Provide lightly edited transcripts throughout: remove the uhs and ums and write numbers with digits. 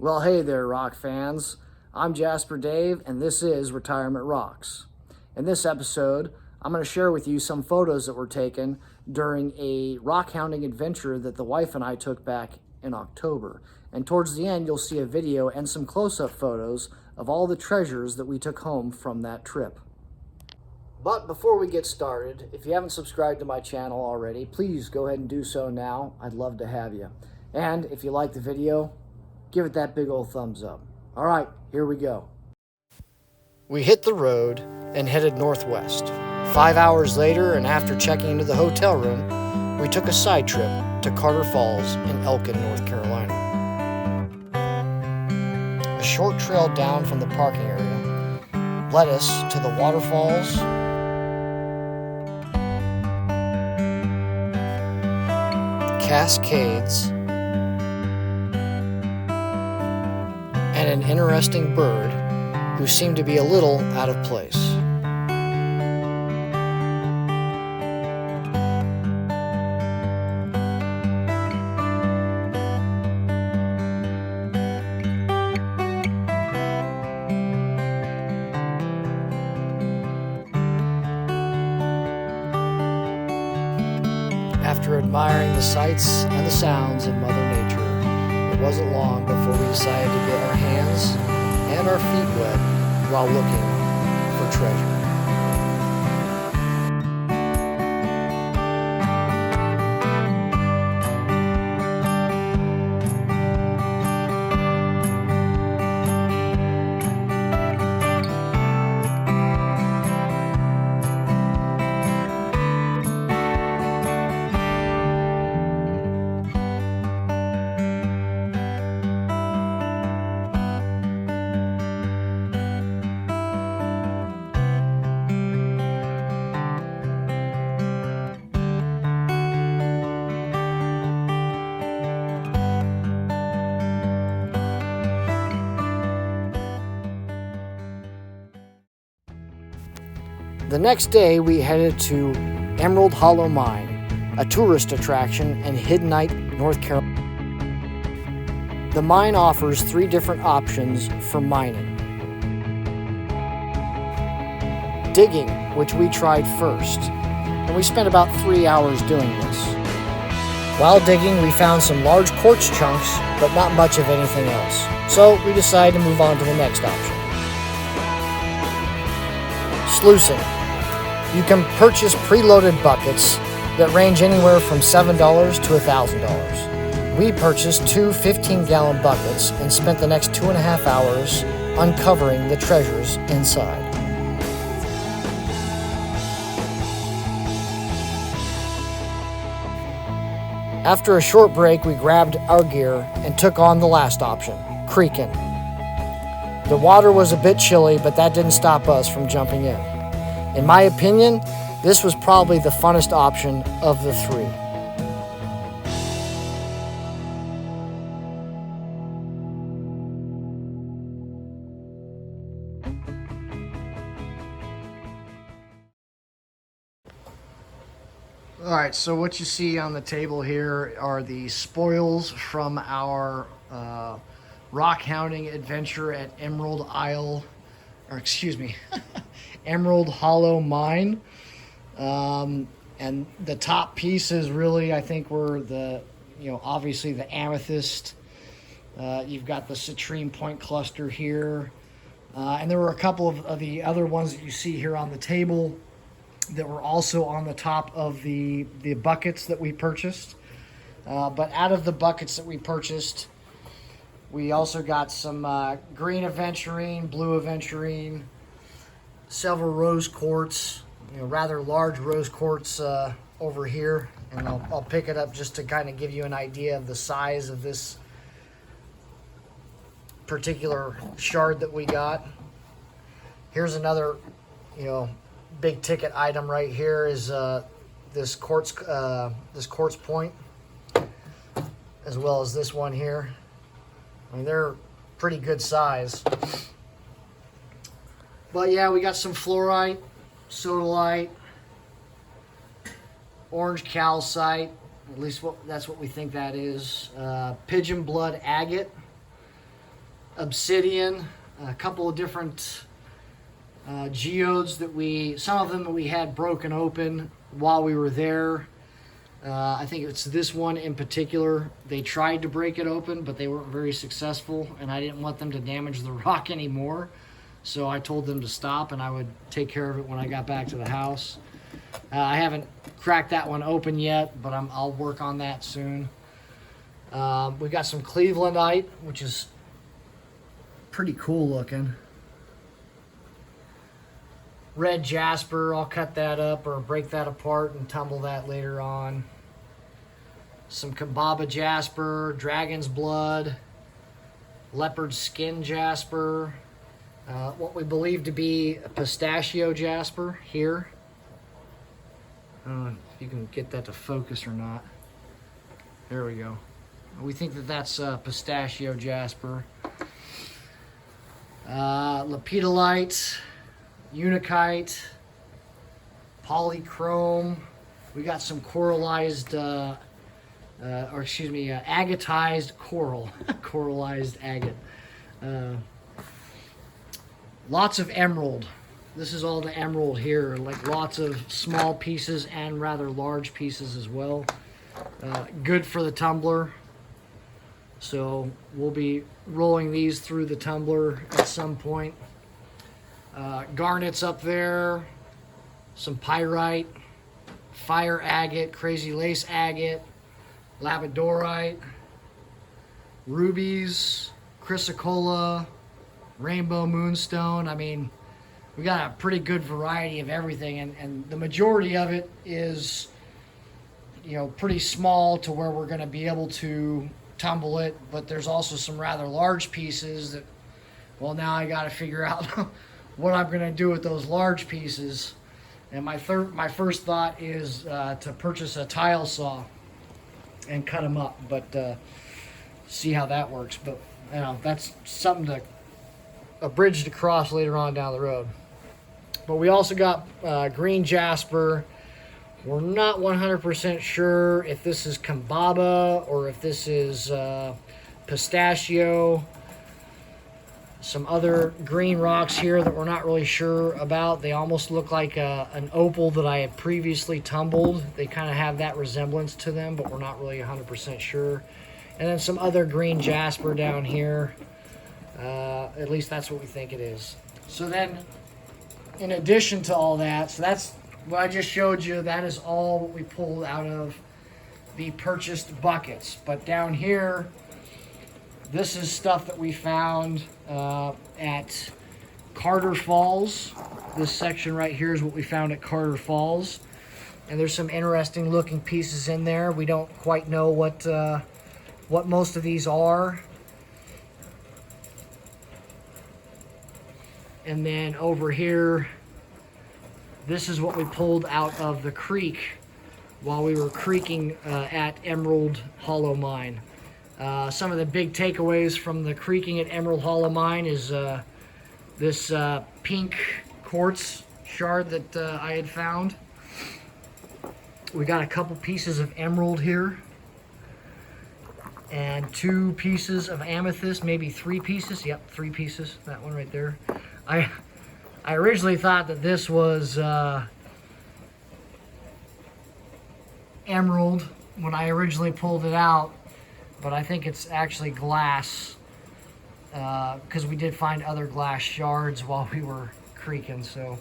Well, hey there, rock fans. I'm Jasper Dave, and this is Retirement Rocks. In this episode, I'm going to share with you some photos that were taken during a rock hounding adventure that the wife and I took back in October. And towards the end, you'll see a video and some close-up photos of all the treasures that we took home from that trip. But before we get started, if you haven't subscribed to my channel already, please go ahead and do so now. I'd love to have you. And if you like the video, give it that big old thumbs up. All right, here we go. We hit the road and headed northwest. 5 hours later, and after checking into the hotel room, we took a side trip to Carter Falls in Elkin, North Carolina. A short trail down from the parking area led us to the waterfalls, cascades, and an interesting bird who seemed to be a little out of place. After admiring the sights and the sounds of Mother Nature, it wasn't long before we decided to get our hands and our feet wet while looking for treasure. The next day, we headed to Emerald Hollow Mine, a tourist attraction in Hiddenite, North Carolina. The mine offers 3 different options for mining. Digging, which we tried first, and we spent about 3 hours doing this. While digging, we found some large quartz chunks, but not much of anything else. So we decided to move on to the next option. Sluicing. You can purchase preloaded buckets that range anywhere from $7 to $1,000. We purchased 2 15-gallon buckets and spent the next 2.5 hours uncovering the treasures inside. After a short break, we grabbed our gear and took on the last option, creekin. The water was a bit chilly, but that didn't stop us from jumping in. In my opinion, this was probably the funnest option of the 3. All right, so what you see on the table here are the spoils from our rock hounding adventure at Emerald Hollow Mine. And the top pieces really, I think, were obviously the amethyst. You've got the citrine point cluster here. And there were a couple of the other ones that you see here on the table that were also on the top of the buckets that we purchased. But out of the buckets that we purchased, we also got some green aventurine, blue aventurine, several rose quartz, rather large rose quartz over here. And I'll pick it up just to kind of give you an idea of the size of this particular shard that we got. Here's another, big ticket item right here is this quartz point, as well as this one here. I mean, they're pretty good size. But yeah, we got some fluorite, sodalite, orange calcite, at least that's what we think that is. Pigeon blood agate, obsidian, a couple of different geodes some of them that we had broken open while we were there. I think it's this one in particular. They tried to break it open, but they weren't very successful, and I didn't want them to damage the rock anymore. So I told them to stop, and I would take care of it when I got back to the house. I haven't cracked that one open yet, but I'll work on that soon. We got some Clevelandite, which is pretty cool looking. Red jasper, I'll cut that up or break that apart and tumble that later on. Some Kambaba jasper, dragon's blood, leopard skin jasper, what we believe to be a pistachio jasper here. I don't know if you can get that to focus or not. There we go. We think that that's pistachio jasper. Lepidolite, unikite, polychrome. We got some coralized, agatized coral. Coralized agate. Lots of emerald. This is all the emerald here. Like lots of small pieces and rather large pieces as well. Good for the tumbler. So we'll be rolling these through the tumbler at some point. Garnets up there, some pyrite, fire agate, crazy lace agate, labradorite, rubies, chrysocolla, rainbow moonstone. I mean, we got a pretty good variety of everything, and the majority of it is, you know, pretty small to where we're going to be able to tumble it, but there's also some rather large pieces that, well, now I got to figure out what I'm going to do with those large pieces. And my first thought is to purchase a tile saw and cut them up, but see how that works. But you know, that's something a bridge to cross later on down the road. But we also got green jasper. We're not 100% sure if this is Kambaba or if this is pistachio. Some other green rocks here that we're not really sure about. They almost look like an opal that I had previously tumbled. They kind of have that resemblance to them, but we're not really 100% sure. And then some other green jasper down here. At least that's what we think it is. So then, in addition to all that, so that's what I just showed you. That is all what we pulled out of the purchased buckets. But down here, this is stuff that we found at Carter Falls. This section right here is what we found at Carter Falls. And there's some interesting looking pieces in there. We don't quite know what most of these are. And then over here, this is what we pulled out of the creek while we were creeking at Emerald Hollow Mine. Some of the big takeaways from the creeking at Emerald Hollow Mine is this pink quartz shard that I had found. We got a couple pieces of emerald here and 2 pieces of amethyst, maybe 3 pieces. Yep, 3 pieces. That one right there. I originally thought that this was emerald when I originally pulled it out, but I think it's actually glass, because we did find other glass shards while we were creeking. So,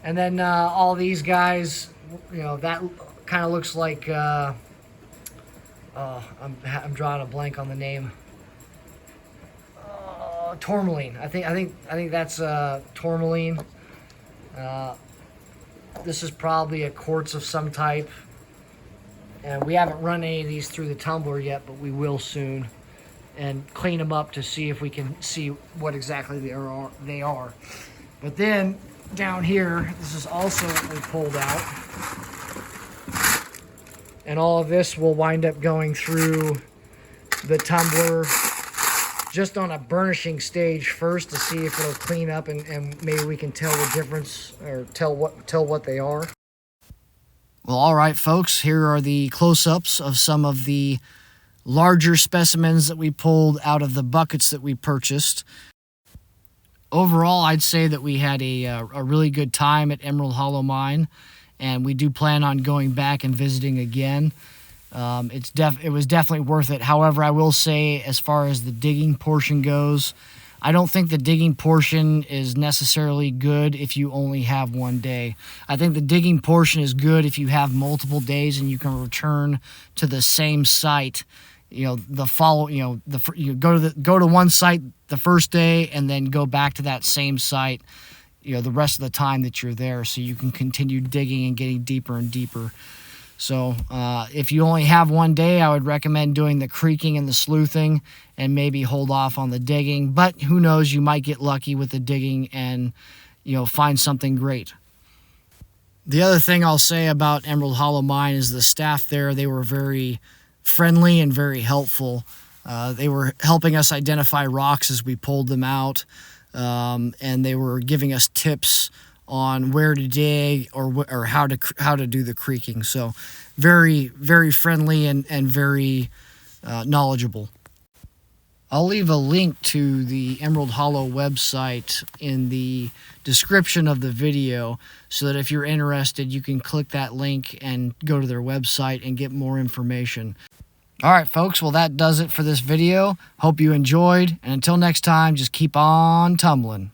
and then all these guys, you know, that kind of looks like I'm drawing a blank on the name. Tourmaline. I think that's tourmaline. This is probably a quartz of some type. And we haven't run any of these through the tumbler yet, but we will soon, and clean them up to see if we can see what exactly they are. But then down here, this is also what we pulled out, and all of this will wind up going through the tumbler just on a burnishing stage first to see if it'll clean up, and maybe we can tell the difference, or tell what they are. Well, all right, folks, here are the close-ups of some of the larger specimens that we pulled out of the buckets that we purchased. Overall, I'd say that we had a really good time at Emerald Hollow Mine, and we do plan on going back and visiting again. It was definitely worth it. However, I will say, as far as the digging portion goes, I don't think the digging portion is necessarily good if you only have one day. I think the digging portion is good if you have multiple days and you can return to the same site. You go to one site the first day and then go back to that same site, the rest of the time that you're there, so you can continue digging and getting deeper and deeper. So if you only have one day, I would recommend doing the creeking and the sleuthing and maybe hold off on the digging. But who knows, you might get lucky with the digging and, find something great. The other thing I'll say about Emerald Hollow Mine is the staff there, they were very friendly and very helpful. They were helping us identify rocks as we pulled them out, and they were giving us tips on where to dig or how to do the creeking. So very, very friendly and very knowledgeable. I'll leave a link to the Emerald Hollow website in the description of the video so that if you're interested, you can click that link and go to their website and get more information. All right, folks, well, that does it for this video. Hope you enjoyed, and until next time, just keep on tumbling.